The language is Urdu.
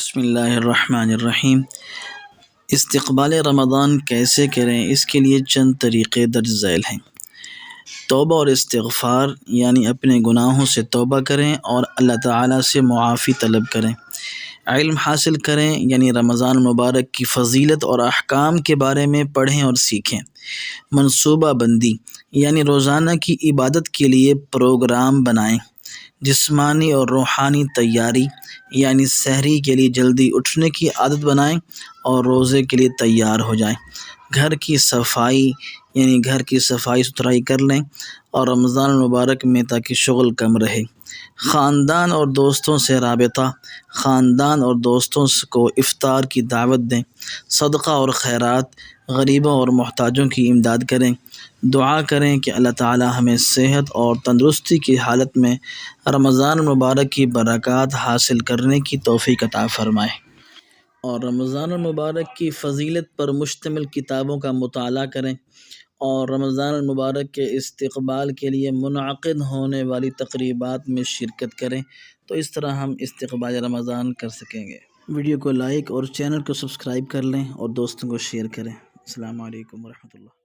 بسم اللہ الرحمن الرحیم۔ استقبال رمضان کیسے کریں، اس کے لیے چند طریقے درج ذیل ہیں۔ توبہ اور استغفار، یعنی اپنے گناہوں سے توبہ کریں اور اللہ تعالیٰ سے معافی طلب کریں۔ علم حاصل کریں، یعنی رمضان المبارک کی فضیلت اور احکام کے بارے میں پڑھیں اور سیکھیں۔ منصوبہ بندی، یعنی روزانہ کی عبادت کے لیے پروگرام بنائیں۔ جسمانی اور روحانی تیاری، یعنی سحری کے لیے جلدی اٹھنے کی عادت بنائیں اور روزے کے لیے تیار ہو جائیں۔ گھر کی صفائی، یعنی گھر کی صفائی ستھرائی کر لیں اور رمضان المبارک میں تاکہ شغل کم رہے۔ خاندان اور دوستوں سے رابطہ، خاندان اور دوستوں کو افطار کی دعوت دیں۔ صدقہ اور خیرات، غریبوں اور محتاجوں کی امداد کریں۔ دعا کریں کہ اللہ تعالی ہمیں صحت اور تندرستی کی حالت میں رمضان المبارک کی برکات حاصل کرنے کی توفیق عطا فرمائے۔ اور رمضان المبارک کی فضیلت پر مشتمل کتابوں کا مطالعہ کریں اور رمضان المبارک کے استقبال کے لیے منعقد ہونے والی تقریبات میں شرکت کریں، تو اس طرح ہم استقبال رمضان کر سکیں گے۔ ویڈیو کو لائک اور چینل کو سبسکرائب کر لیں اور دوستوں کو شیئر کریں۔ السلام علیکم ورحمۃ اللہ۔